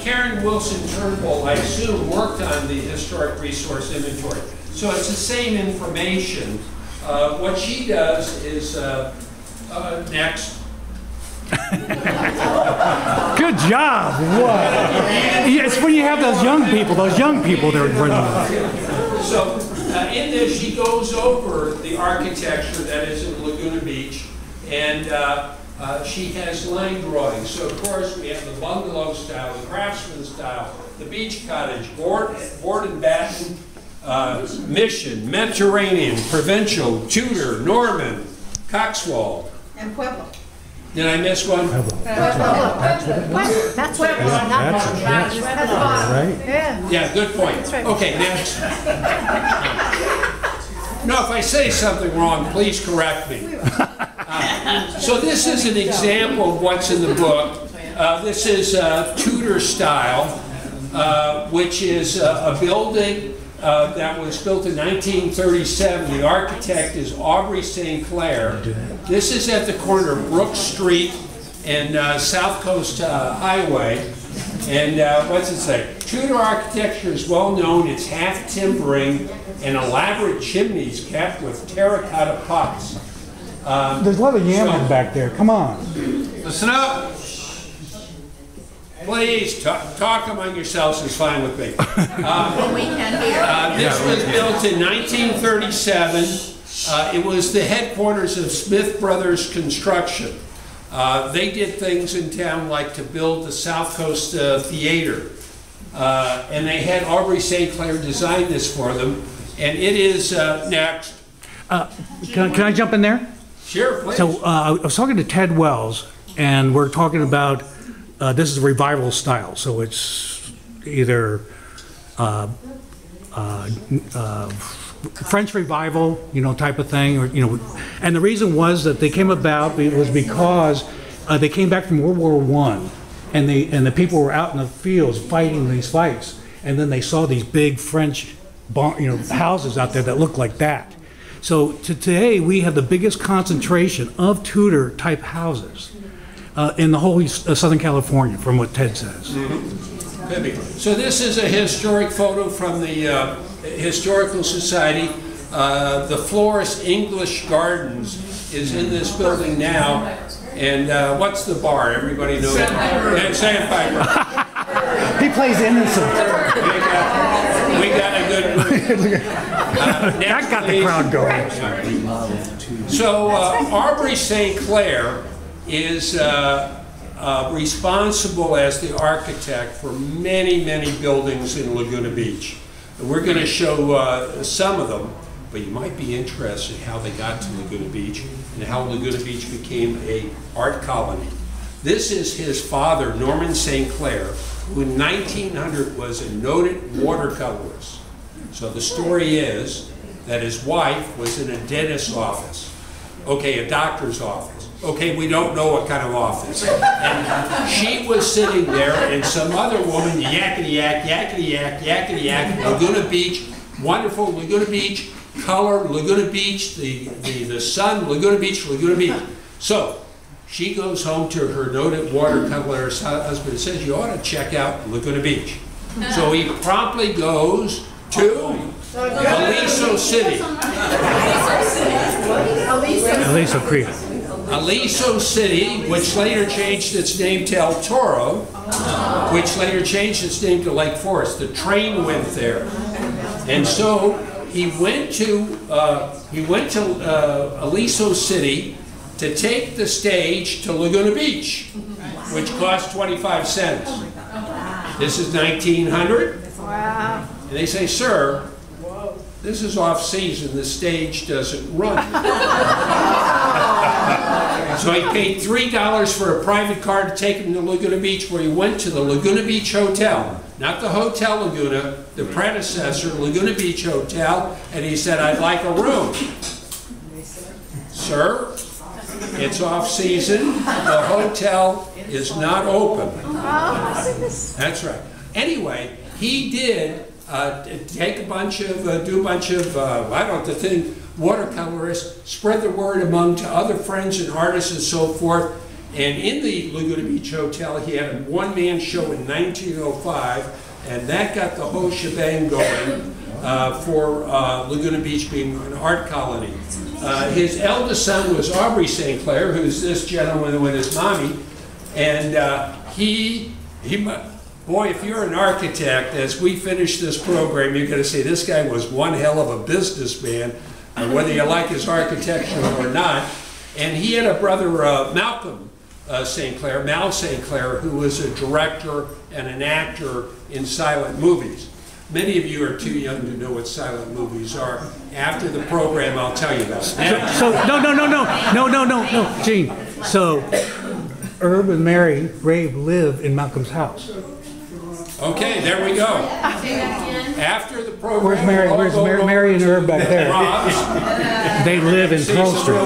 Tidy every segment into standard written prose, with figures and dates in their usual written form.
Karen Wilson Turnbull, I assume, worked on the historic resource inventory. So it's the same information. What she does is, next. Good job. What? It's when you have those young people they're bringing. So in this, she goes over the architecture that is in Laguna Beach, and she has line drawings. So of course we have the bungalow style, the craftsman style, the beach cottage, board and batten, mission, Mediterranean, provincial, Tudor, Norman, Cotswold. And Pueblo. Did I miss one? That's what Right? Yeah, good point. Okay, next. No, if I say something wrong, please correct me. So this is an example of what's in the book. This is Tudor style, which is a building that was built in 1937. The architect is Aubrey St. Clair. This is at the corner of Brook Street and South Coast Highway. And what's it say? Tudor architecture is well known. It's half timbering and elaborate chimneys capped with terracotta pots. There's a lot of yammering back there. Come on. Listen up. Please, talk among yourselves is fine with me. we can hear. This was built in 1937. It was the headquarters of Smith Brothers Construction. They did things in town like to build the South Coast Theater. And they had Aubrey St. Clair design this for them. And it is next. Can I jump in there? Sure, please. So I was talking to Ted Wells, and we're talking about this is a revival style. So it's either French revival, type of thing, or And the reason was that they came about was because they came back from World War I, and the people were out in the fields fighting these fights, and then they saw these big French, houses out there that looked like that. So today we have the biggest concentration of Tudor type houses in the whole Southern California, from what Ted says. Mm-hmm. So this is a historic photo from the Historical Society. The Florist English Gardens is in this building now. And what's the bar? Everybody knows it. Sandpiper. He plays innocent. We got a good group. That got the crowd going. So Aubrey St. Clair is responsible as the architect for many, many buildings in Laguna Beach. We're going to show some of them, but you might be interested in how they got to Laguna Beach and how Laguna Beach became an art colony. This is his father, Norman St. Clair, who in 1900 was a noted watercolorist. So the story is that his wife was in a dentist's office. Okay, a doctor's office. Okay, we don't know what kind of office. And she was sitting there, and some other woman, yakety-yak, yakety-yak, yakety-yak, Laguna Beach, wonderful Laguna Beach, color, Laguna Beach, the sun, Laguna Beach, Laguna Beach. So she goes home to her noted watercolorist husband and says, you ought to check out Laguna Beach. So he promptly goes to Aliso City. Aliso Creek. Aliso City, which later changed its name to El Toro, which later changed its name to Lake Forest. The train went there. And so he went to Aliso City to take the stage to Laguna Beach, which cost 25 cents. This is 1900. Wow. And they say, sir, this is off-season, the stage doesn't run. So he paid $3 for a private car to take him to Laguna Beach, where he went to the Laguna Beach Hotel. Not the Hotel Laguna, the predecessor, Laguna Beach Hotel, and he said, I'd like a room. Sir, it's off-season, the hotel is not open. That's right. Anyway, he did take a bunch of, do a bunch of, I don't know the thing, watercolorists, spread the word among to other friends and artists and so forth, And in the Laguna Beach Hotel, he had a one-man show in 1905, and that got the whole shebang going for Laguna Beach being an art colony. His eldest son was Aubrey St. Clair, who's this gentleman with his mommy, and boy, if you're an architect, as we finish this program, you're going to say this guy was one hell of a businessman, whether you like his architecture or not. And he had a brother, Malcolm St. Clair, Mal St. Clair, who was a director and an actor in silent movies. Many of you are too young to know what silent movies are. After the program, I'll tell you about it. So no, Gene. So Herb and Mary Graves live in Malcolm's house. Okay, there we go. After the program, Where's Mary and Herb back there? They live in Pearl Street.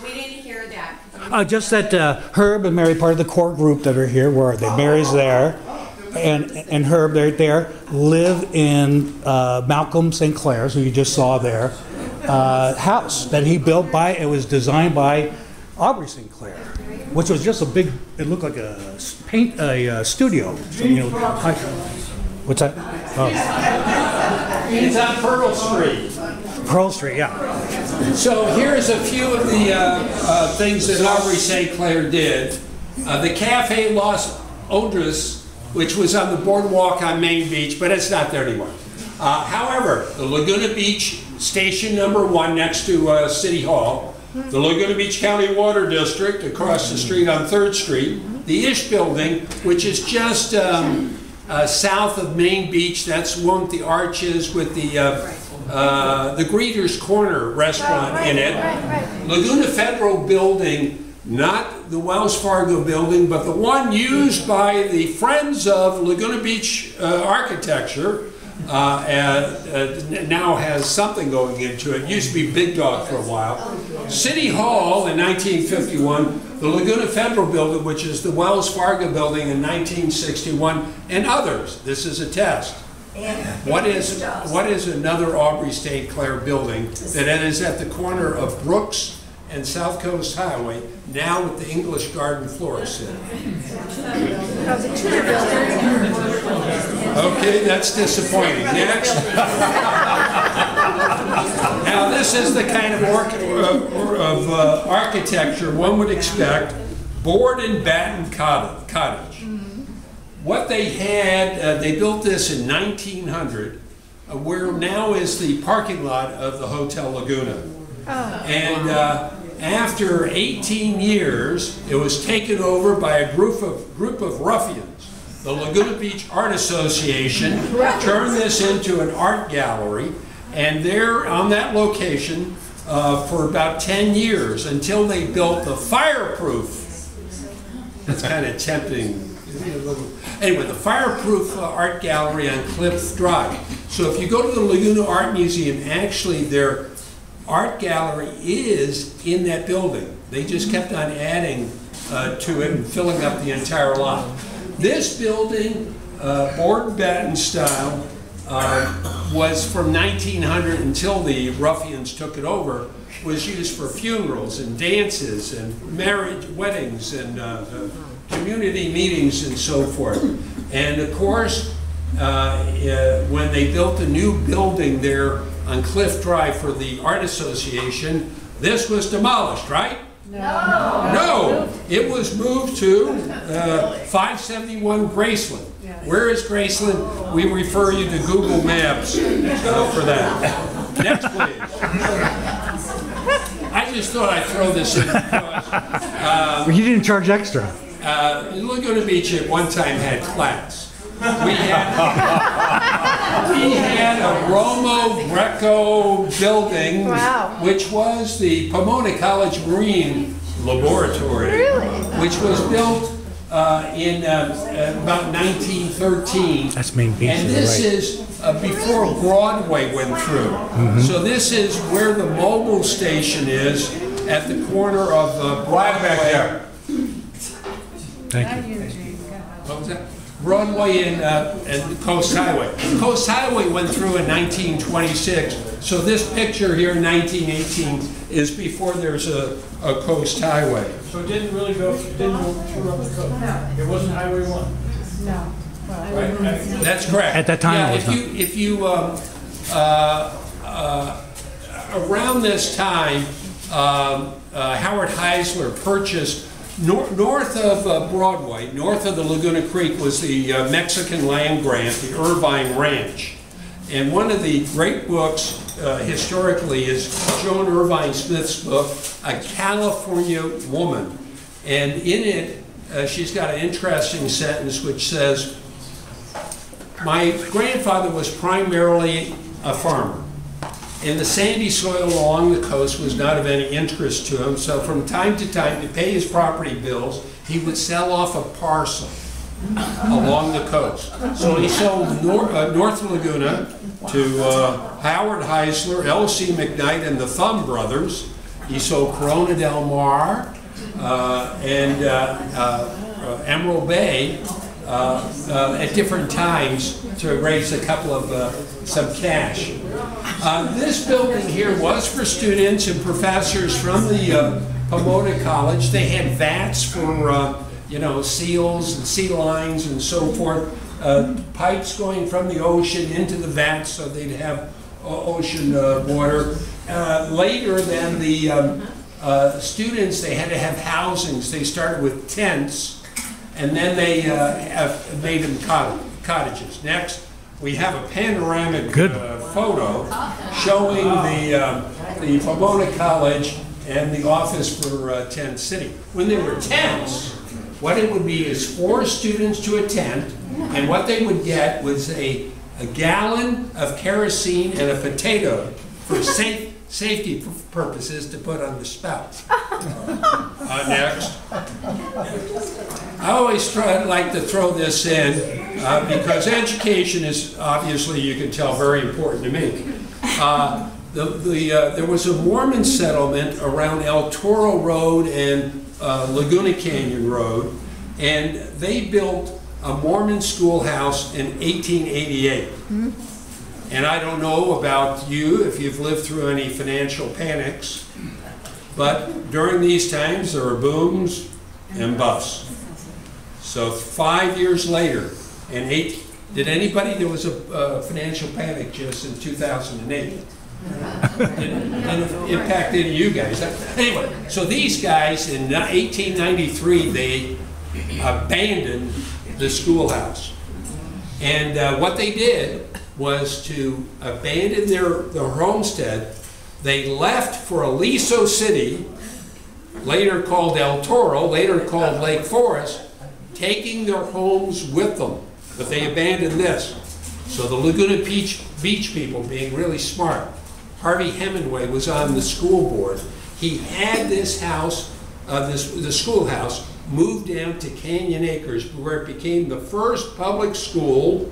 We didn't hear that. Just that Herb and Mary, part of the core group that are here, where are they? Mary's there, and Herb, they're there, live in Malcolm St. Clair's, who you just saw there, house that he built by, it was designed by Aubrey St. Clair, which was just a big, it looked like a studio. So, you know, what's that? Oh. It's on Pearl Street. Pearl Street, yeah. So here's a few of the things that Aubrey St. Clair did. The Cafe Los Odres, which was on the boardwalk on Main Beach, but it's not there anymore. However, the Laguna Beach Station #1 next to City Hall, the Laguna Beach County Water District across the street on 3rd Street, the Ish Building, which is just south of Main Beach. That's one with the arches with the Greeter's Corner restaurant in it. Laguna Federal Building, not the Wells Fargo building, but the one used by the Friends of Laguna Beach Architecture, now has something going into it. Used to be Big Dog for a while. City Hall in 1951, the Laguna Federal Building, which is the Wells Fargo building in 1961, and others. This is a test. What is another Aubrey St. Clair building that is at the corner of Brooks and South Coast Highway, now with the English Garden Florist Center? Okay, that's disappointing. Next. Now this is the kind of architecture one would expect. Board and batten cottage. What they had, they built this in 1900, where now is the parking lot of the Hotel Laguna. And after 18 years, it was taken over by a group of ruffians. The Laguna Beach Art Association turned this into an art gallery, and they're on that location for about 10 years until they built the fireproof. That's kind of tempting. Anyway, the fireproof art gallery on Cliff Drive. So if you go to the Laguna Art Museum, actually their art gallery is in that building. They just kept on adding to it and filling up the entire lot. This building, board and batten style, was from 1900 until the ruffians took it over, was used for funerals and dances and marriage, weddings and community meetings and so forth. And of course, when they built a new building there on Cliff Drive for the Art Association, this was demolished, right? No, it was moved to 571 Graceland. Where is Graceland? We refer you to Google Maps for that. Next, please. I just thought I'd throw this in because You didn't charge extra. Laguna Beach at one time had class. We had a Romo Greco building, which was the Pomona College Marine Laboratory, which was built in about 1913. That's Main Beach. And this is before Broadway went through. So this is where the mobile station is at the corner of Broadway. Thank you. What was that? Broadway and Coast Highway. Coast Highway went through in 1926, So this picture here in 1918 is before there's a coast highway. So it didn't really go, it didn't go through up the coast? No. It wasn't Highway 1? No. Right? That's correct. At that time, yeah, it was if you around this time, Howard Heisler purchased north of Broadway, north of the Laguna Creek, was the Mexican land grant, the Irvine Ranch. And one of the great books historically is Joan Irvine Smith's book, A California Woman. And in it, she's got an interesting sentence which says, my grandfather was primarily a farmer, and the sandy soil along the coast was not of any interest to him, so from time to time, to pay his property bills, he would sell off a parcel along the coast. So he sold North Laguna to Howard Heisler, L.C. McKnight, and the Thumb Brothers. He sold Corona del Mar and Emerald Bay at different times to raise a couple of some cash. This building here was for students and professors from the Pomona College. They had vats for you know, seals and sea lines and so forth. Pipes going from the ocean into the vats so they'd have ocean water. Later than the students, they had to have housings. They started with tents, and then they made them cottages. Next, we have a panoramic photo showing the Pomona College and the office for Tent City. When they were tents, what it would be is 4 students to a tent, and what they would get was a gallon of kerosene and a potato for safety purposes to put on the spout. Next. I always like to throw this in because education is obviously, you can tell, very important to me. There was a Mormon settlement around El Toro Road and Laguna Canyon Road, and they built a Mormon schoolhouse in 1888. And I don't know about you, if you've lived through any financial panics, but during these times there were booms and busts. So 5 years later, did anybody, there was a financial panic just in 2008. Didn't impact any of you guys. Anyway, so these guys in 1893, they abandoned the schoolhouse. And what they did was to abandon their homestead. They left for Aliso City, later called El Toro, later called Lake Forest, taking their homes with them. But they abandoned this. So the Laguna Beach people, being really smart, Harvey Hemingway was on the school board. He had this house, the schoolhouse, moved down to Canyon Acres, where it became the first public school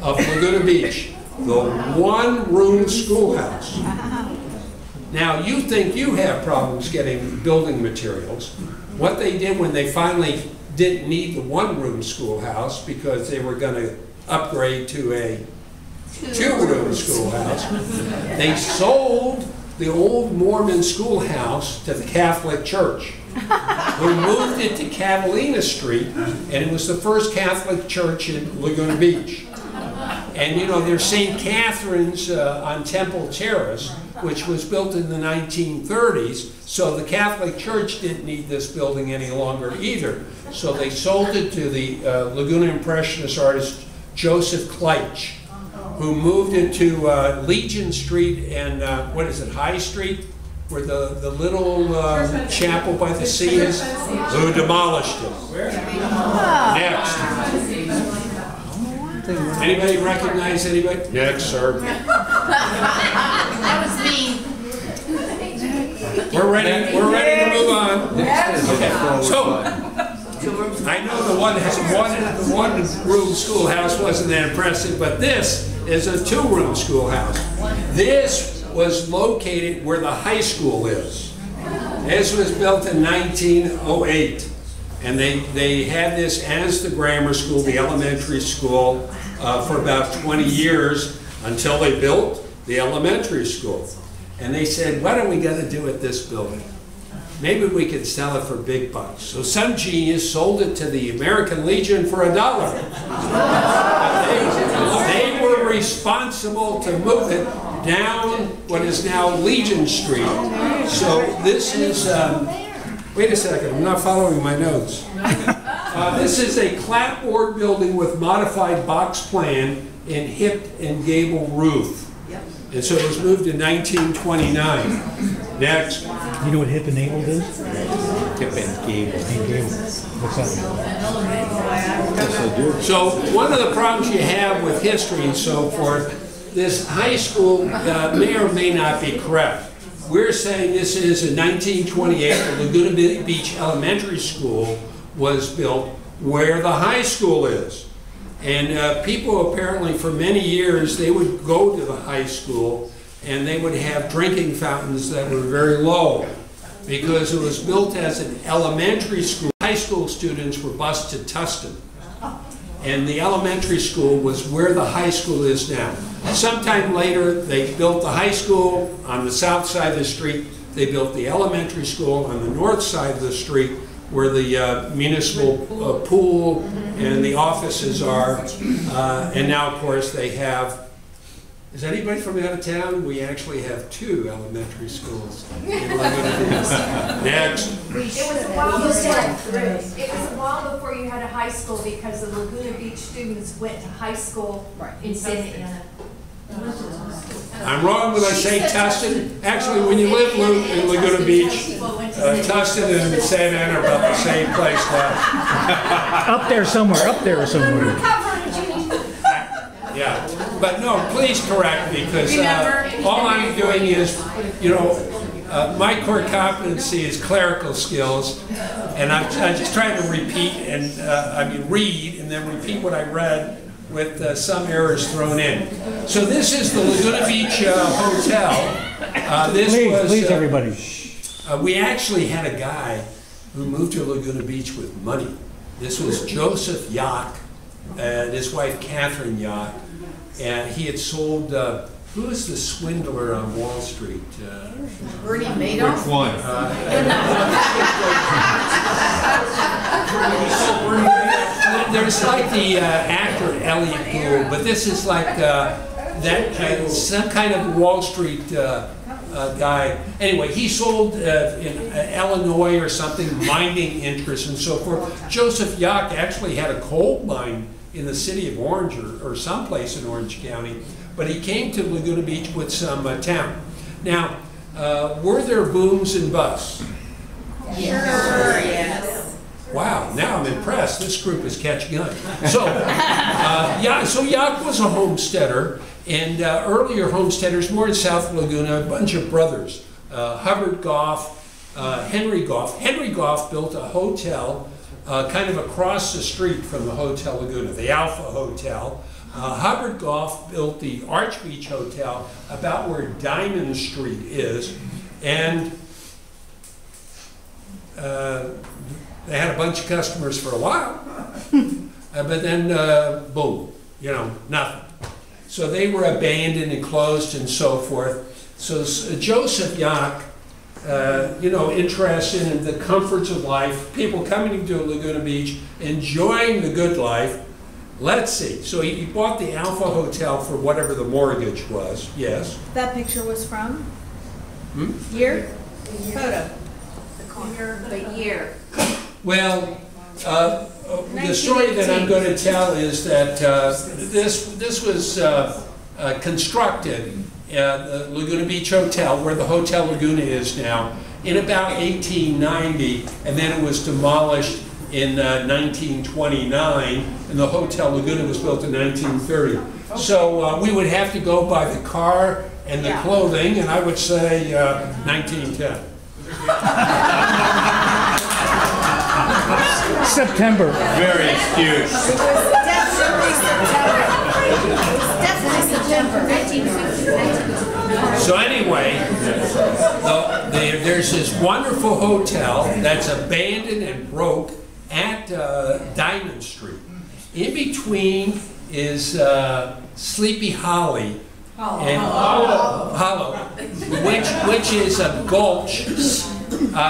of Laguna Beach, the one-room schoolhouse. Now, you think you have problems getting building materials. What they did when they finally didn't need the one-room schoolhouse because they were going to upgrade to a two-room schoolhouse, they sold the old Mormon schoolhouse to the Catholic Church, who moved it to Catalina Street, and it was the first Catholic church in Laguna Beach. And you know, there's St. Catherine's on Temple Terrace, which was built in the 1930s, so the Catholic Church didn't need this building any longer either. So they sold it to the Laguna Impressionist artist Joseph Kleitch, who moved it to Legion Street and, what is it, High Street, where the little chapel by the sea is, who demolished it. Next. Anybody recognize anybody? Next, sir. That was me. We're ready to move on. Okay. So, I know the one-room schoolhouse wasn't that impressive, but this is a two-room schoolhouse. This was located where the high school is. This was built in 1908, and they had this as the grammar school, the elementary school, for about 20 years until they built the elementary school. And they said, what are we going to do with this building? Maybe we could sell it for big bucks. So some genius sold it to the American Legion for $1. They were responsible to move it down what is now Legion Street. So this is, wait a second, I'm not following my notes. This is a clapboard building with modified box plan and hip and gable roof. And so it was moved in 1929. Next. You know what hip enabled is? Hip and gable. What's that? Yes, I do. So one of the problems you have with history and so forth, this high school may or may not be correct. We're saying this is in 1928, the Laguna Beach Elementary School was built where the high school is. And people apparently for many years, they would go to the high school and they would have drinking fountains that were very low because it was built as an elementary school. High school students were bused to Tustin. And the elementary school was where the high school is now. Sometime later, they built the high school on the south side of the street. They built the elementary school on the north side of the street where the municipal pool and the offices are. And now, of course, they have, is anybody from out of town? We actually have 2 elementary schools in Laguna Beach. Next. It was a while before you had a high school because the Laguna Beach students went to high school in Santa Ana. I'm wrong when I say Tustin. Actually, when you live in Laguna Beach, Tustin and Santa Ana are about the same place now. Up there somewhere. Yeah, but no, please correct me, because all I'm doing is, you know, my core competency is clerical skills, and I'm just trying to repeat and, read and then repeat what I read with some errors thrown in. So this is the Laguna Beach Hotel. Please, everybody. We actually had a guy who moved to Laguna Beach with money. This was Joseph Yacht and his wife Catherine Yacht. And he had sold, who was the swindler on Wall Street? Bernie Madoff? Which one? There's like the actor Elliot Gould, but this is like some kind of Wall Street guy. Anyway, he sold in Illinois or something, mining interests and so forth. Joseph Yacht actually had a coal mine in the city of Orange or someplace in Orange County, but he came to Laguna Beach with some town. Now, were there booms and busts? Sure, yes. Wow, now I'm impressed. This group is catching on. So, Yacht was a homesteader, and earlier homesteaders, more in South Laguna, a bunch of brothers, Hubbard Goff, Henry Goff. Henry Goff built a hotel kind of across the street from the Hotel Laguna, the Alpha Hotel. Hubbard Goff built the Arch Beach Hotel about where Diamond Street is, and they had a bunch of customers for a while, but then boom, you know, nothing. So they were abandoned and closed and so forth. So Joseph Yacht, you know, interested in the comforts of life, people coming to Laguna Beach, enjoying the good life. Let's see. So he bought the Alpha Hotel for whatever the mortgage was. Yes. That picture was from? Year? Photo. The year. Well, the story that I'm going to tell is that this was constructed at the Laguna Beach Hotel, where the Hotel Laguna is now, in about 1890, and then it was demolished in 1929, and the Hotel Laguna was built in 1930. So we would have to go by the car and the clothing, and I would say 1910. September. Very astute. It was definitely September. 1950. So anyway, there's this wonderful hotel that's abandoned and broke at Diamond Street. In between is Sleepy Hollow and hollow, which is a gulch,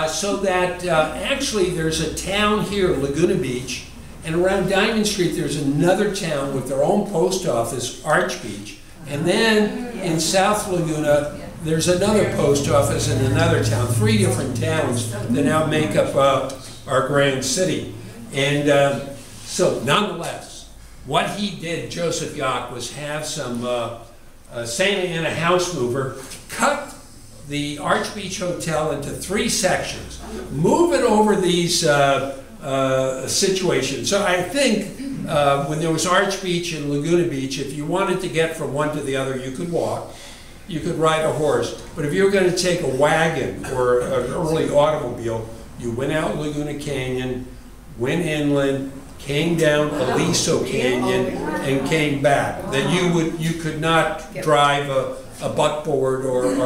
so that actually there's a town here, Laguna Beach, and around Diamond Street there's another town with their own post office, Arch Beach, and then in South Laguna there's another post office in another town, 3 different towns that now make up our grand city. And so nonetheless, what he did, Joseph Yock, was have some Santa Ana house mover cut the Arch Beach Hotel into 3 sections, move it over these situations. So I think when there was Arch Beach and Laguna Beach, if you wanted to get from one to the other, you could walk, you could ride a horse. But if you were going to take a wagon or an early automobile, you went out Laguna Canyon, went inland, came down Aliso Canyon, and came back. That you could not drive a buckboard or an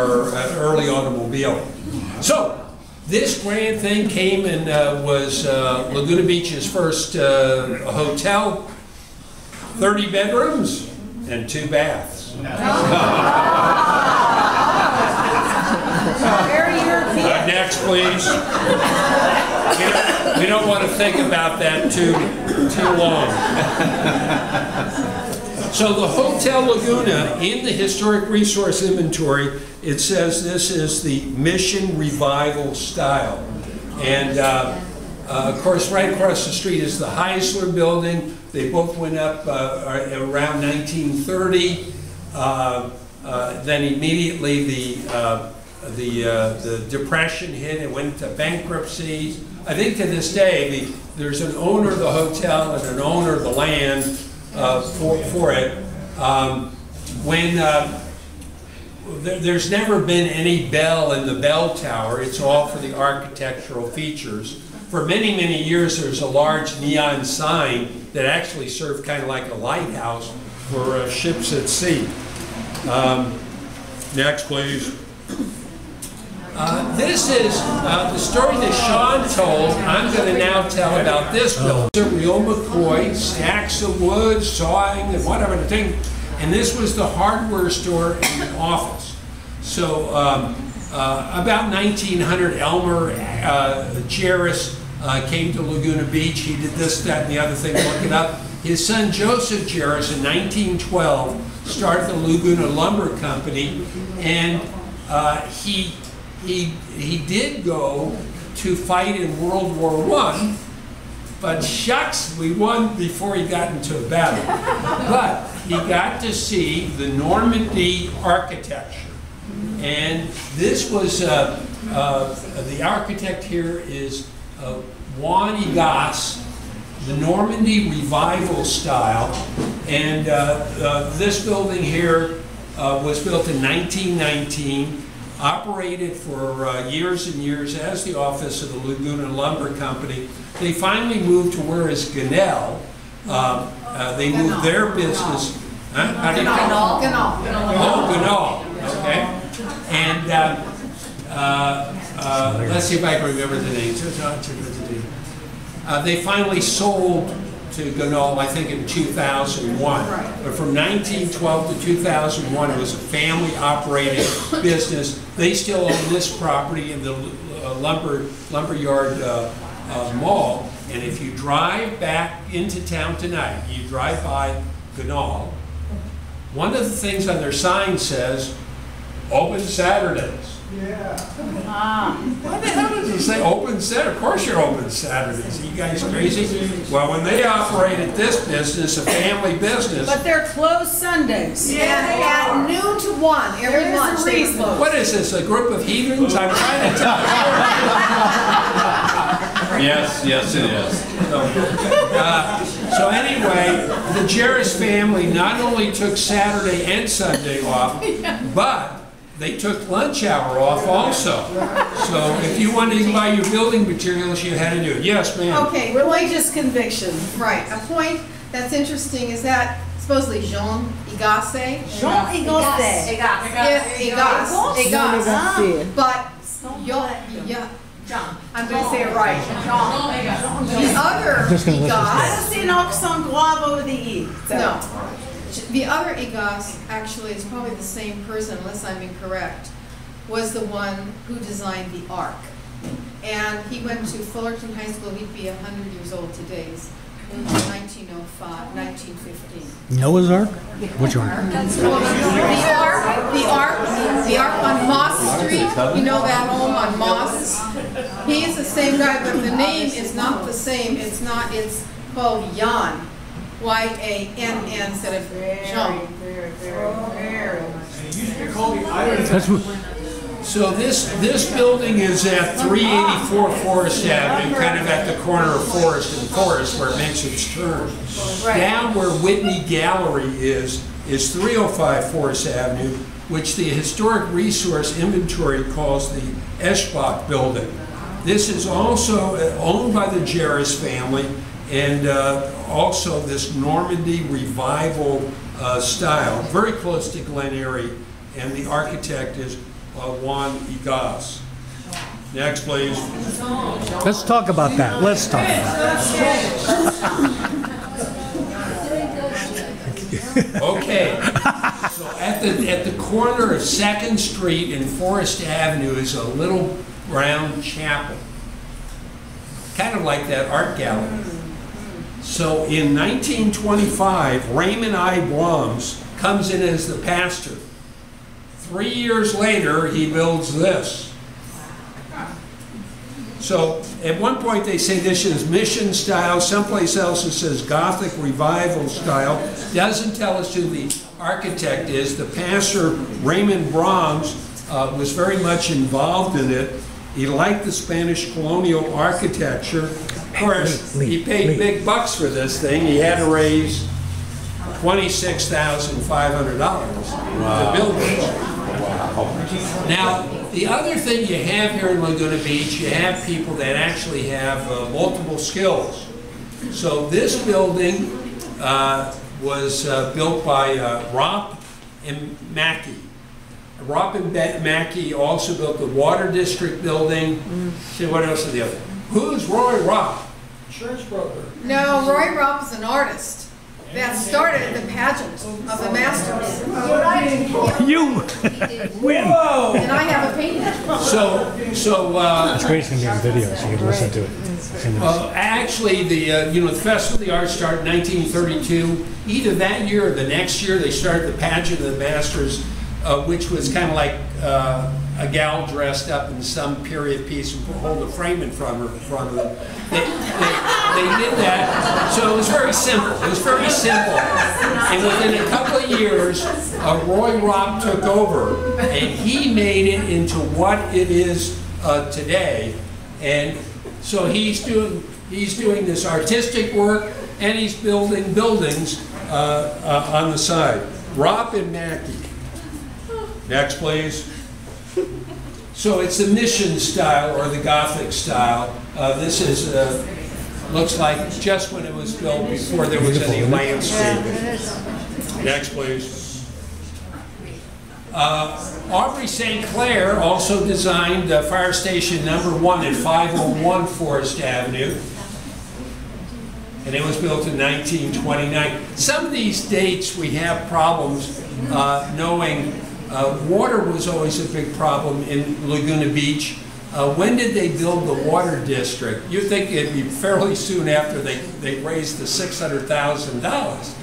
early automobile. So this grand thing came and was Laguna Beach's first hotel, 30 bedrooms and 2 baths. Very European. Next, please. We don't want to think about that too long. So the Hotel Laguna, in the Historic Resource Inventory, it says this is the Mission Revival style. And of course, right across the street is the Heisler Building. They both went up around 1930. Then immediately the Depression hit and went into bankruptcy. I think to this day, there's an owner of the hotel and an owner of the land for it. There's never been any bell in the bell tower. It's all for the architectural features. For many, many years, there's a large neon sign that actually served kind of like a lighthouse for ships at sea. Next, please. This is the story that Sean told. I'm going to now tell about this building. It's a real McCoy, stacks of wood, sawing, and whatever the thing. And this was the hardware store and the office. So about 1900, Elmer Jarris came to Laguna Beach. He did this, that, and the other thing. Look it up. His son Joseph Jarris in 1912 started the Laguna Lumber Company, and he did go to fight in World War I, but shucks, we won before he got into a battle. But he got to see the Normandy architecture. And this was, the architect here is Juan Egas, the Normandy Revival style. And this building here was built in 1919. Operated for years and years as the office of the Laguna Lumber Company. They finally moved to where is Gunnell. They moved their business. How do you call it? Oh, Gunnell. Okay. And let's see if I can remember the name. They finally sold to Gunnell, I think, in 2001. But from 1912 to 2001, it was a family-operated business. They still own this property in the Lumberyard Mall. And if you drive back into town tonight, you drive by Gunnell, one of the things on their sign says, open Saturdays. Yeah. Why the hell does it say open Saturdays? Of course you're open Saturdays. Are you guys crazy? Well, when they operated this business, a family business. But they're closed Sundays. Yeah, they are. Noon to 1, every lunch they close. What is this, a group of heathens? I'm trying to tell you. Yes, it is. So anyway, the Jarris family not only took Saturday and Sunday off, but they took lunch hour off also. So if you wanted to buy your building materials, you had to do it. Yes, ma'am. Okay, religious conviction. Right. A point that's interesting is that supposedly Jean Egasse. Egasse. But John. I'm going to say it right. The other just gonna Egasse. listen to I don't see an accent grave over the E. No. The other Egas, actually, is probably the same person, unless I'm incorrect, was the one who designed the Ark. And he went to Fullerton High School. He'd be 100 years old today. It's 1905, 1915. Noah's Ark? Which one? The Ark on Moss Street. You know that home on Moss? He is the same guy, but the name is not the same. It's called Jan. Y-A-N-N instead of Jean. And it used to be called the Iron. That's what- So this building is at 384 Forest Avenue, kind of at the corner of Forest and Forest where it makes its turn. Down where Whitney Gallery is 305 Forest Avenue, which the Historic Resource Inventory calls the Eschbach Building. This is also owned by the Jarris family, and also this Normandy Revival style, very close to Glen Eyrie, and the architect is Juan Egas. Next, please. Let's talk about that. Let's talk about Okay. So at the corner of 2nd Street and Forest Avenue is a little brown chapel, kind of like that art gallery. So in 1925, Raymond I. Blums comes in as the pastor. 3 years later, he builds this. So at one point they say this is mission style, someplace else it says Gothic revival style. Doesn't tell us who the architect is. The pastor, Raymond Brahms, was very much involved in it. He liked the Spanish colonial architecture. Of course, he paid big bucks for this thing. He had to raise $26,500 to build it. Now, the other thing you have here in Laguna Beach, you have people that actually have multiple skills. So this building was built by Ropp and Mackey. Ropp and Mackey also built the Water District building. See, what else are the other? Who's Roy Ropp? Insurance broker. No, Roy Ropp is an artist that started the pageant of the Masters. You win. And I have a painting. It's great. It's gonna be on video, so you can listen to it. Actually, the Festival of the Arts started in 1932. Either that year or the next year, they started the pageant of the Masters, which was kind of like a gal dressed up in some period piece and hold a frame in front of them. They did that, so it was very simple. It was very simple. And within a couple of years, Roy Ropp took over, and he made it into what it is today. And so he's doing this artistic work, and he's building buildings on the side. Ropp and Mackey. Next, please. So it's the mission style or the Gothic style. This is looks like just when it was built before there was any landscaping. Next, please. Aubrey St. Clair also designed Fire Station #1 at 501 Forest Avenue. And it was built in 1929. Some of these dates we have problems knowing. Water was always a big problem in Laguna Beach. When did they build the water district? You'd think it'd be fairly soon after they raised the $600,000.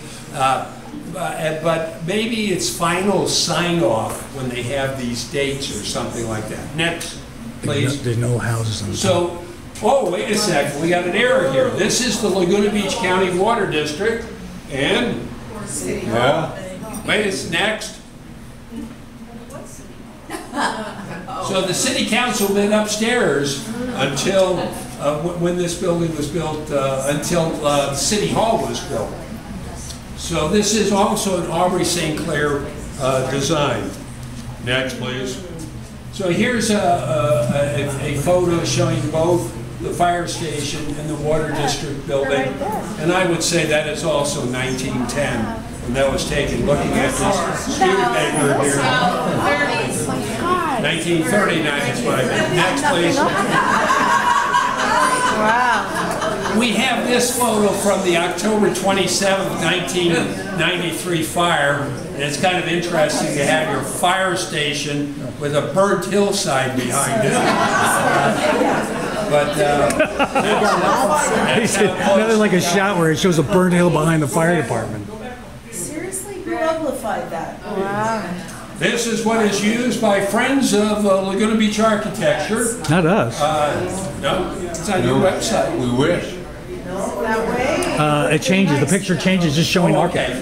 But maybe it's final sign-off when they have these dates or something like that. Next, please. There's no houses on the top. So, oh, wait a second, we got an error here. This is the Laguna Beach County Water District, and, wait, it's next. So the city council went upstairs until, when this building was built, until City Hall was built. So this is also an Aubrey St. Clair design. Next, please. So here's a photo showing both the fire station and the water district building. And I would say that is also 1910, when that was taken, looking at this Studebaker here. 1939 is what I meant. Next, please. Wow. We have this photo from the October 27th, 1993 fire, and it's kind of interesting to have your fire station with a burnt hillside behind it. But that's how close Nothing like a shot where it shows a burned hill behind the fire department. Seriously, who amplified that? Wow. This is what is used by friends of Laguna Beach architecture. Not us. No, it's on your website. We wish. That way? It changes. The picture changes, just showing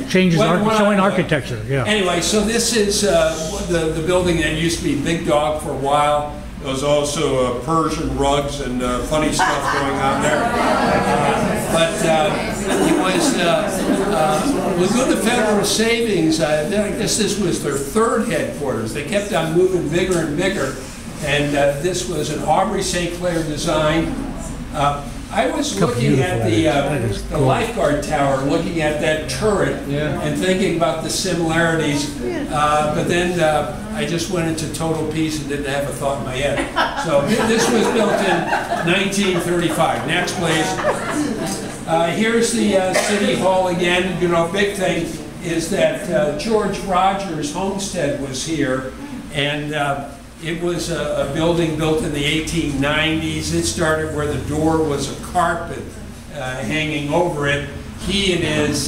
showing architecture. Yeah. Anyway, so this is the building that used to be Big Dog for a while. There was also Persian rugs and funny stuff going on there. It was Laguna Federal Savings. I guess this was their third headquarters. They kept on moving bigger and bigger. And this was an Aubrey St. Clair design. I was looking at the lifeguard tower, looking at that turret, and thinking about the similarities. But then I just went into total peace and didn't have a thought in my head. So this was built in 1935. Next, please. Here's the City Hall again. You know, big thing is that George Rogers' homestead was here, and it was a building built in the 1890s. It started where the door was a carpet hanging over it. He and his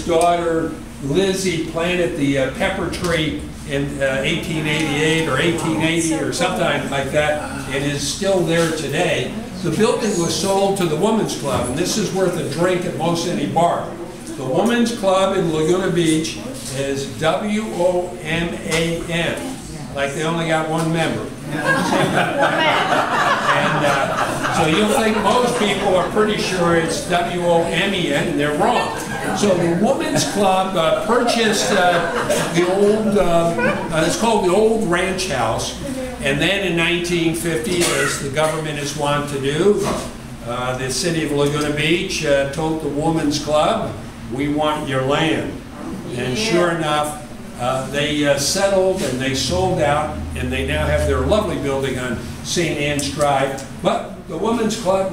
daughter Lizzie planted the pepper tree in 1888 or 1880 or something like that. It is still there today. The building was sold to the Women's Club, and this is worth a drink at most any bar. The Women's Club in Laguna Beach is WOMAN. Like they only got one member. And so you'll think most people are pretty sure it's WOMEN, and they're wrong. So the Women's Club purchased the old, it's called the Old Ranch House, and then in 1950, as the government is wont to do, the city of Laguna Beach told the Women's Club, we want your land. And sure enough, they settled and they sold out, and they now have their lovely building on St. Anne's Drive. But the Women's Club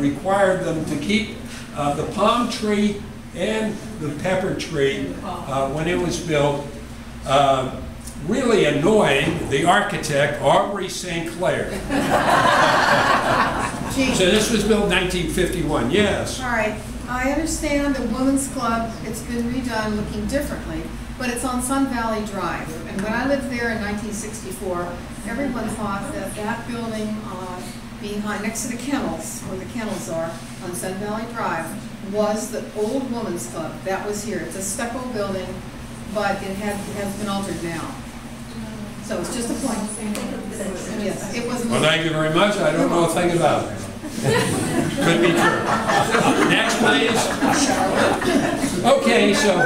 required them to keep the palm tree and the pepper tree when it was built. Really annoying the architect, Aubrey St. Clair. So this was built in 1951, yes. All right, I understand the Women's Club, it's been redone looking differently, but it's on Sun Valley Drive. And when I lived there in 1964, everyone thought that that building behind, next to the kennels, where the kennels are, on Sun Valley Drive, was the old Women's Club. That was here. It's a stucco building, but it has been altered now. So it's just a point. Yes, it wasn't. Well, thank you very much. I don't know a thing about it. Could be true. Next, please. Okay, so.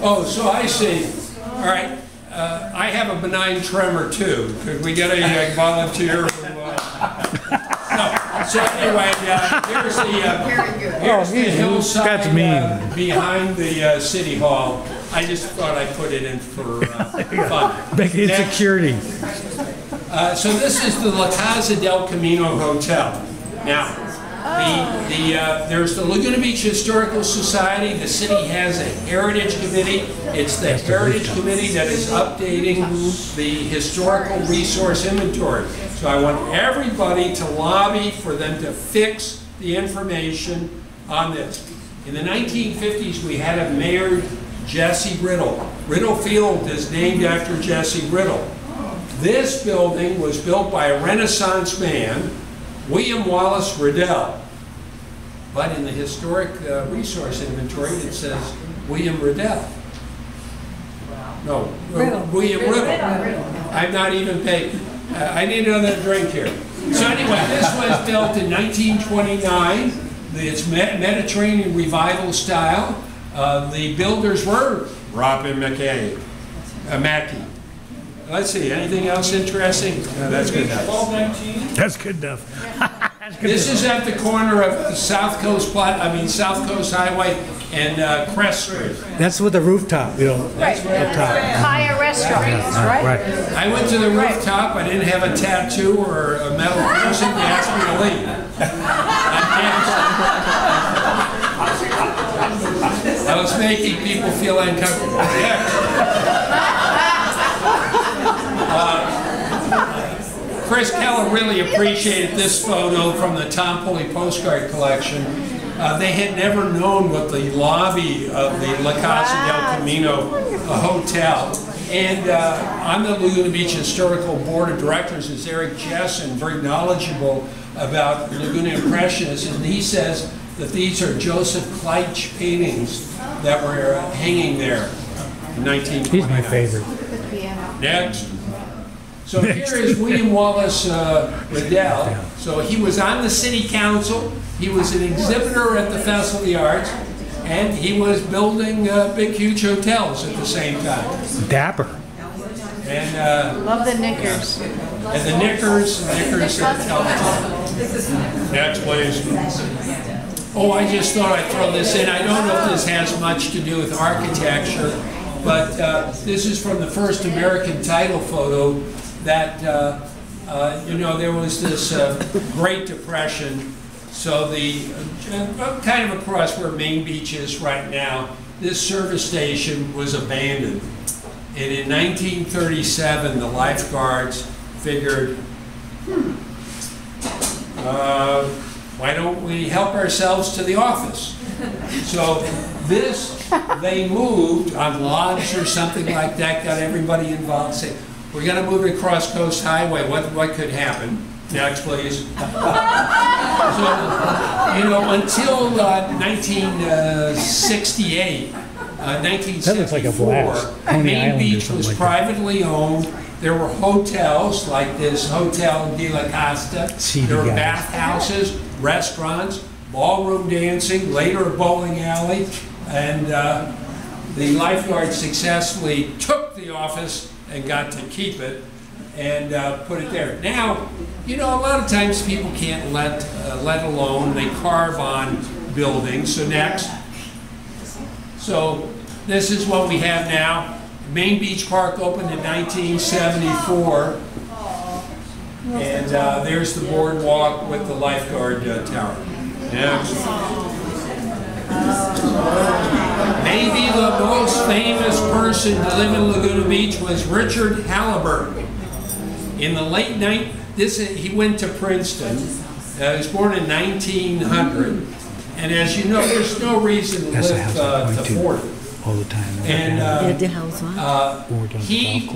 Oh, so I see. All right. I have a benign tremor too. Could we get a volunteer? No. So anyway, here's the hillside behind the City Hall. I just thought I'd put it in for fun. Make it security. So this is the La Casa del Camino Hotel. Now, there's the Laguna Beach Historical Society. The city has a Heritage Committee. It's the Heritage Committee that is updating the historical resource inventory. So I want everybody to lobby for them to fix the information on this. In the 1950s, we had a mayor, Jesse Riddle. Riddle Field is named after Jesse Riddle. This building was built by a Renaissance man, William Wallace Riddell. But in the historic resource inventory, it says William Riddell. No, William Riddle. I'm not even paying. I need another drink here. So anyway, this was built in 1929. It's Mediterranean Revival style. The builders were Robin Mackey. Let's see, anything else interesting? No, that's good enough. That's good enough. This is at the corner of South Coast Highway and Crest Street. That's with the rooftop, you know. Right. Up top. Kaya restaurants, right? Right. I went to the rooftop, I didn't have a tattoo or a metal piercing, they asked me to leave. I was making people feel uncomfortable. Chris Keller really appreciated this photo from the Tom Pulley postcard collection. They had never known what the lobby of the La Casa del Camino hotel. And on the Laguna Beach Historical Board of Directors is Eric Jessen, very knowledgeable about Laguna Impressionists, and he says that these are Joseph Kleitsch paintings that were hanging there in 1929. He's my favorite. Next. So here is William Wallace Riddell. So he was on the city council, he was an exhibitor at the Festival of the Arts, and he was building big, huge hotels at the same time. Dapper. And Love the knickers. and the Knickers Next, please. Oh, I just thought I'd throw this in. I don't know if this has much to do with architecture, but this is from the first American title photo that, you know, there was this Great Depression. So the, kind of across where Main Beach is right now, this service station was abandoned. And in 1937, the lifeguards figured, why don't we help ourselves to the office? So this, they moved on logs or something like that, got everybody involved, say, we're gonna move to Cross Coast Highway, what could happen? Next, please. So, you know, until 1968, 1974, Main Beach was privately owned. There were hotels like this Hotel de la Costa. There were bathhouses, restaurants, ballroom dancing, later a bowling alley, and the lifeguards successfully took the office and got to keep it and put it there. Now, you know, a lot of times people can't let alone. They carve on buildings. So next. So this is what we have now. Main Beach Park opened in 1974. And there's the boardwalk with the lifeguard tower. Next. Maybe the most famous person to live in Laguna Beach was Richard Halliburton. In the late night, he went to Princeton. He was born in 1900. And as you know, there's no reason to live to 40. All the time. And he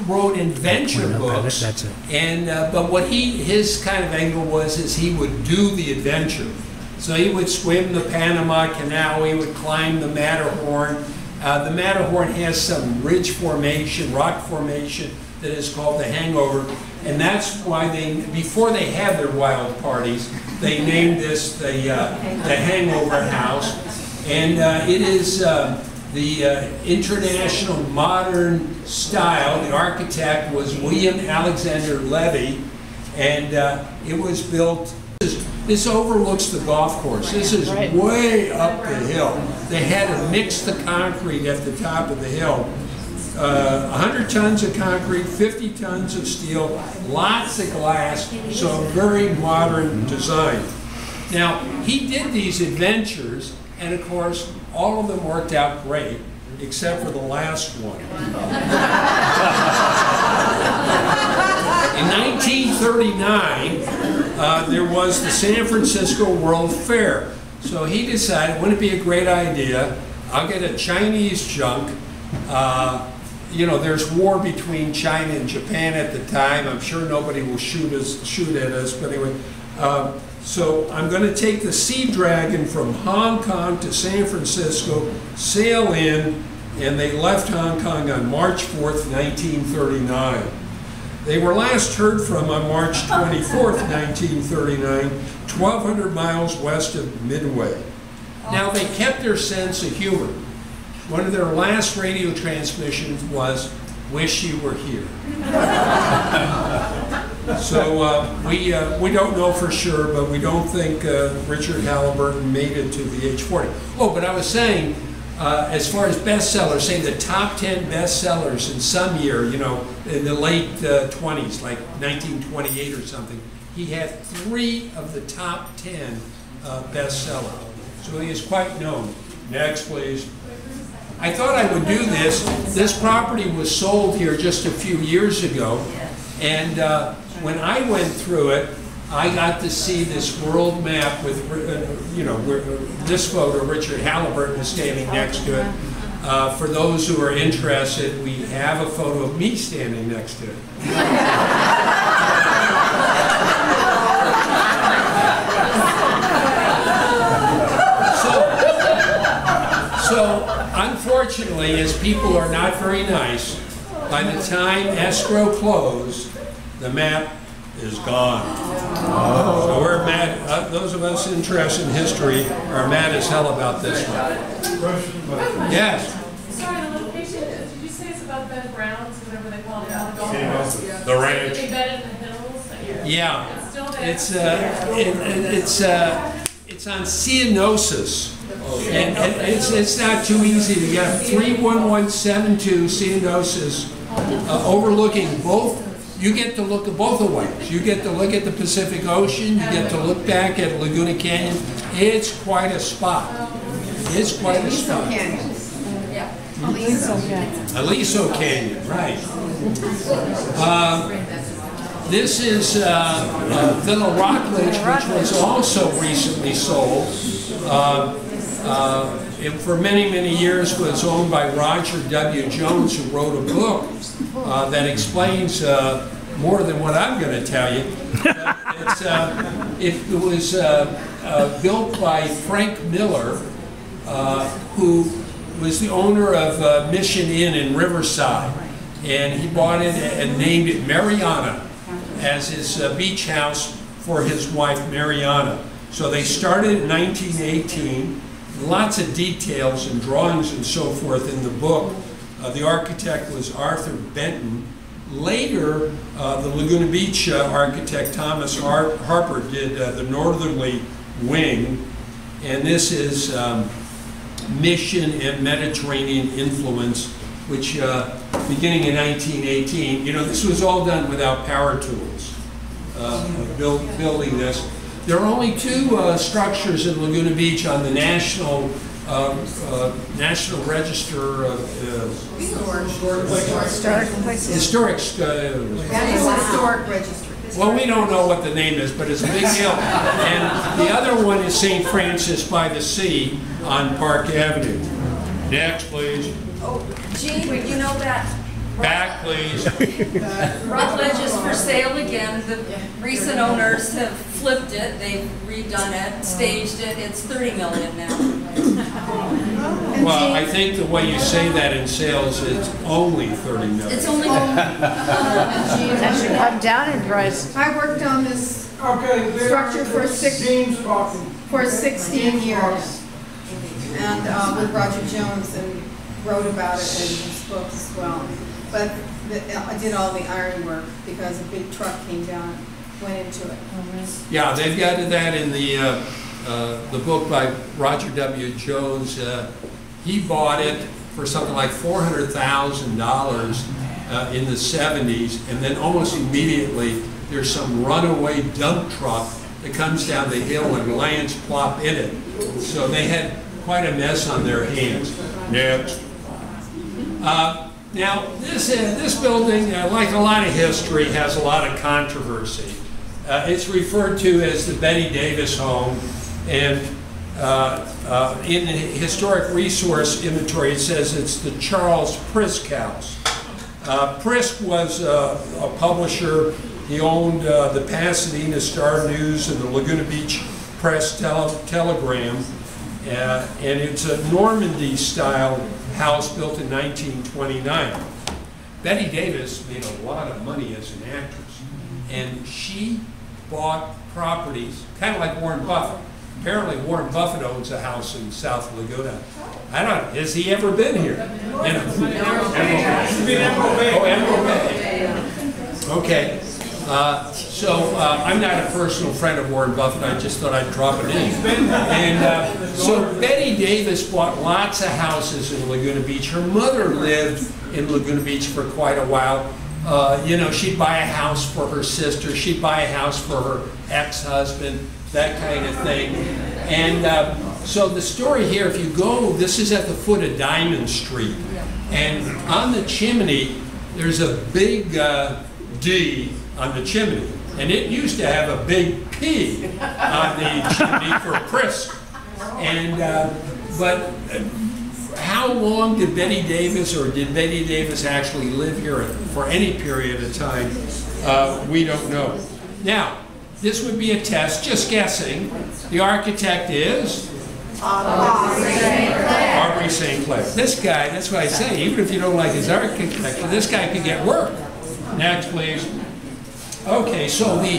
wrote adventure books. That's it. And but what his kind of angle was is he would do the adventure. So he would swim the Panama Canal. He would climb the Matterhorn. The Matterhorn has some ridge formation, rock formation that is called the Hangover, and that's why before they had their wild parties, they named this the Hangover House, and it is the international modern style. The architect was William Alexander Levy, and it was built. This overlooks the golf course. This is way up the hill. They had to mix the concrete at the top of the hill. 100 tons of concrete, 50 tons of steel, lots of glass, so a very modern design. Now, he did these adventures, and of course, all of them worked out great, except for the last one. In 1939, there was the San Francisco World Fair. So he decided, wouldn't it be a great idea, I'll get a Chinese junk. You know, there's war between China and Japan at the time. I'm sure nobody will shoot at us, but anyway. So I'm going to take the Sea Dragon from Hong Kong to San Francisco, sail in, and they left Hong Kong on March 4th, 1939. They were last heard from on March 24th, 1939, 1,200 miles west of Midway. Now, they kept their sense of humor. One of their last radio transmissions was, "Wish you were here." So we don't know for sure, but we don't think Richard Halliburton made it to the age 40. Oh, but I was saying, as far as bestsellers, say the top 10 bestsellers in some year, you know, in the late 20s, like 1928 or something, he had 3 of the top 10 bestsellers. So he is quite known. Next, please. I thought I would do this. This property was sold here just a few years ago, and when I went through it, I got to see this world map with, you know, this photo, Richard Halliburton is standing next to it. For those who are interested, we have a photo of me standing next to it. So, unfortunately, as people are not very nice, by the time escrow closed, the map is gone. So we're mad, those of us interested in history are mad as hell about this one. Yes? Sorry, the location, did you say it's about Ben Brown's, whatever they call it, on the golf course? The ranch. Embedded in the hills? Yeah. It's still there? It's on Cianosis. And it's not too easy to get. 31172 Cianosis, overlooking both. You get to look at both the ways. You get to look at the Pacific Ocean. You get to look back at Laguna Canyon. It's quite a spot. It's quite a spot. Aliso Canyon, right. This is Little Rockledge, which was also recently sold. It for many, many years was owned by Roger W. Jones, who wrote a book that explains more than what I'm going to tell you. It was built by Frank Miller, who was the owner of Mission Inn in Riverside. And he bought it and named it Mariana as his beach house for his wife, Mariana. So they started in 1918. Lots of details and drawings and so forth in the book. The architect was Arthur Benton. Later, the Laguna Beach architect Thomas Harper did the northerly wing, and this is Mission and Mediterranean influence, which beginning in 1918, you know, this was all done without power tools, building this. There are only 2 structures in Laguna Beach on the National Register of Historic Register. Well, we don't know what the name is, but it's a big deal. And the other one is St. Francis by the Sea on Park Avenue. Next, please. Oh, Gene, you know that Back, please. Rockledge is for sale again. The recent owners have flipped it. They've redone it, staged it. It's $30 million now. Well, I think the way you say that in sales, it's only $30 million. It's only. That should come down in price. I worked on this structure for 16 years, and with Roger Jones, and wrote about it in his book as well. But I did all the iron work because a big truck came down, went into it. Yeah, they've got that in the book by Roger W. Jones. He bought it for something like $400,000 in the 70s, and then almost immediately there's some runaway dump truck that comes down the hill and lands plop in it. So they had quite a mess on their hands. Next. Now, this building, like a lot of history, has a lot of controversy. It's referred to as the Betty Davis home, and in the historic resource inventory, it says it's the Charles Prisk house. Prisk was a publisher. He owned the Pasadena Star News and the Laguna Beach Press Telegram, and it's a Normandy-style house built in 1929. Betty Davis made a lot of money as an actress, and she bought properties, kind of like Warren Buffett. Apparently Warren Buffett owns a house in South Laguna. I don't know, has he ever been here? Emerald Bay. Oh, Emerald Bay. Okay. I'm not a personal friend of Warren Buffett, I just thought I'd drop it in. And so Betty Davis bought lots of houses in Laguna Beach. Her mother lived in Laguna Beach for quite a while. You know, she'd buy a house for her sister, she'd buy a house for her ex-husband, that kind of thing. And so the story here, if you go, this is at the foot of Diamond Street. And on the chimney, there's a big D on the chimney. And it used to have a big P on the chimney for Prisk. And, but how long did Betty Davis, or did Betty Davis actually live here for any period of time? We don't know. Now, this would be a test, just guessing. The architect is? Aubrey St. Clair. This guy, that's what I say, even if you don't like his architecture, this guy could get work. Next, please. Okay, so the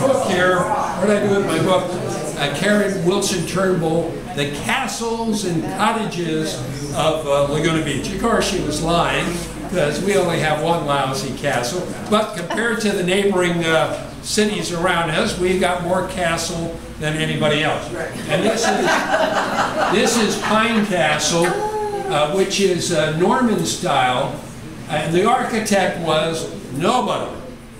book here, what did I do with my book? Karen Wilson Turnbull, The Castles and Cottages of Laguna Beach. Of course, she was lying, because we only have one lousy castle. But compared to the neighboring cities around us, we've got more castle than anybody else. And this is Pine Castle, which is Norman style. And the architect was nobody,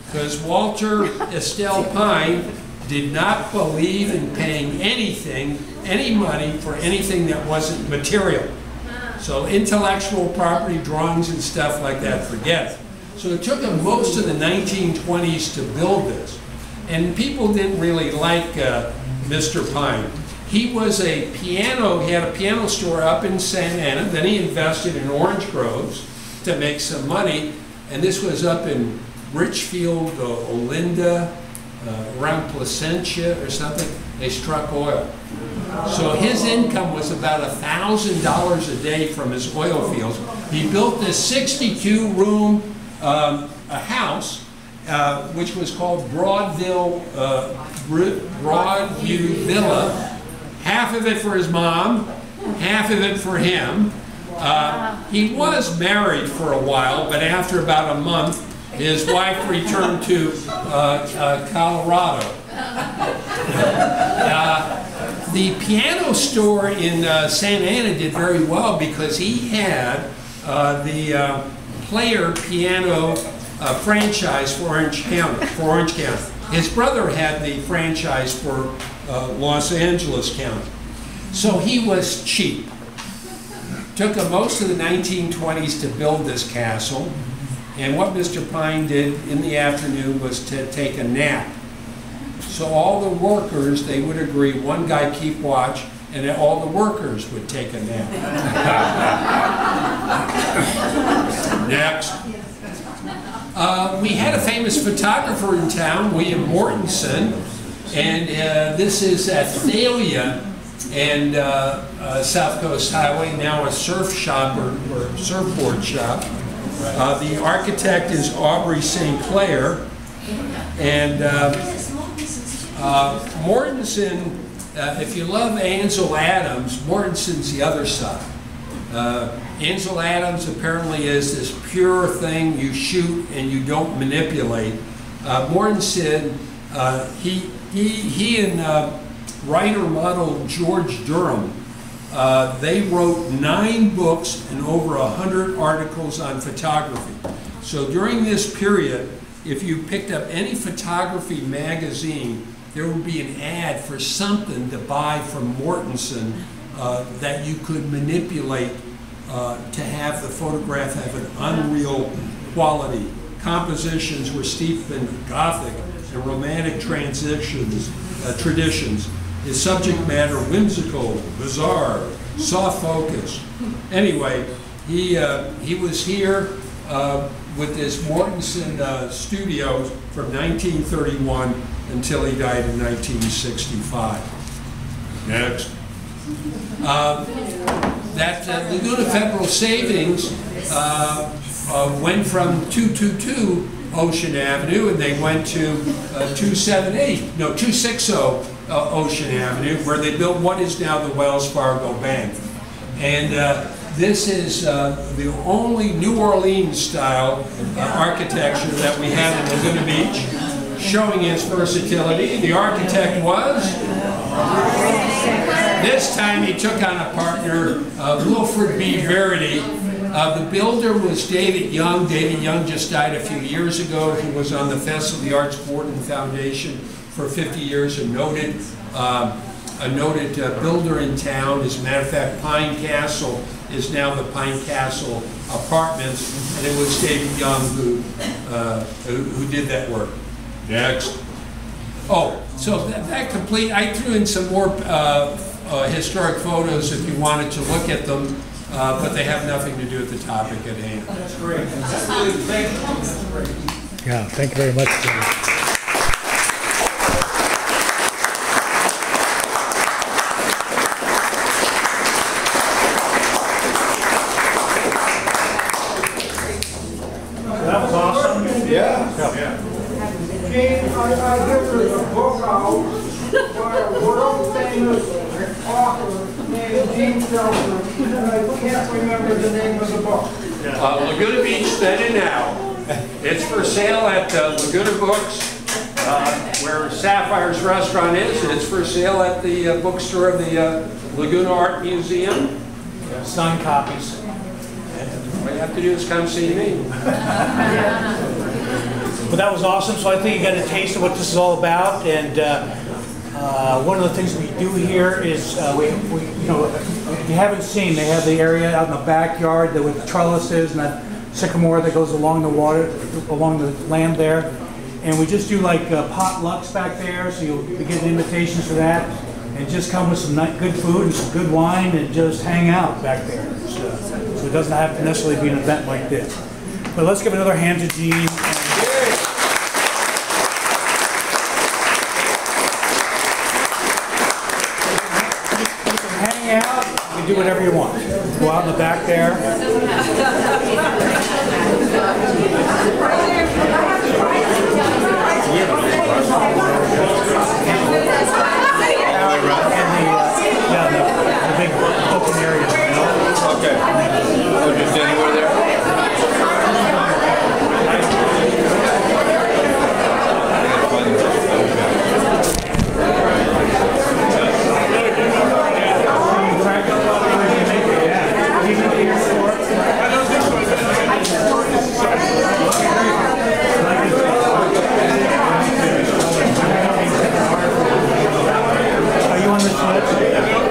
because Walter Estelle Pine did not believe in paying anything, any money for anything that wasn't material. So intellectual property, drawings and stuff like that, forget it. So it took him most of the 1920s to build this. And people didn't really like Mr. Pine. He was he had a piano store up in Santa Ana, then he invested in orange groves to make some money, and this was up in Richfield, Olinda, around Placentia or something. They struck oil. So his income was about $1,000 a day from his oil fields. He built this 62-room house, which was called Broadview Villa. Half of it for his mom, half of it for him. He was married for a while, but after about a month, his wife returned to Colorado. The piano store in Santa Ana did very well because he had the Player Piano franchise for Orange County. His brother had the franchise for Los Angeles County. So he was cheap. Took him most of the 1920s to build this castle. And what Mr. Pine did in the afternoon was to take a nap. So all the workers, they would agree, one guy keep watch, and then all the workers would take a nap. Next. We had a famous photographer in town, William Mortensen, and this is at Thalia and South Coast Highway, now a surf shop or surfboard shop. The architect is Aubrey St. Clair, and Mortensen, if you love Ansel Adams, Mortensen's the other side. Ansel Adams apparently is this pure thing you shoot and you don't manipulate. Mortensen, he and writer-model George Durham, they wrote 9 books and over 100 articles on photography. So during this period, if you picked up any photography magazine, there would be an ad for something to buy from Mortensen that you could manipulate to have the photograph have an unreal quality. Compositions were steeped in Gothic and Romantic traditions. His subject matter whimsical, bizarre, soft focus. Anyway, he was here with this Mortensen studio from 1931 until he died in 1965. Next. That Laguna Federal Savings went from 222 Ocean Avenue, and they went to 260 Ocean Avenue, where they built what is now the Wells Fargo Bank. And This is the only New Orleans style architecture that we have in Laguna Beach, showing its versatility. The architect was, this time he took on a partner, Wilfred B. Verity. The builder was David Young. David Young just died a few years ago. He was on the Festival of the Arts Board and Foundation for 50 years, a noted builder in town. As a matter of fact, Pine Castle is now the Pine Castle Apartments, and it was David Young who did that work. Next. Oh, so that complete. I threw in some more historic photos if you wanted to look at them, but they have nothing to do with the topic at hand. That's great. Absolutely. Thank you. That's great. Yeah, thank you very much, Jim. That was awesome. Yeah. Gene, I give her a book out by a world famous author named Gene Felser, and I can't remember the name of the book. Laguna Beach Then and Now. It's for sale at Laguna Books, where Sapphire's restaurant is, and it's for sale at the bookstore of the Laguna Art Museum. Signed copies. All you have to do is come see me. But that was awesome, so I think you got a taste of what this is all about, and one of the things we do here is, you know, if you haven't seen, they have the area out in the backyard with the trellises and that sycamore that goes along the water, along the land there, and we just do like potlucks back there, so you'll be getting invitations for that, and just come with some good food and some good wine and just hang out back there. So it doesn't have to necessarily be an event like this. But let's give another hand to Gene. Hang out, you can do whatever you want. Go out in the back there. The big open area. Okay. So just anywhere there? Are you on the sled?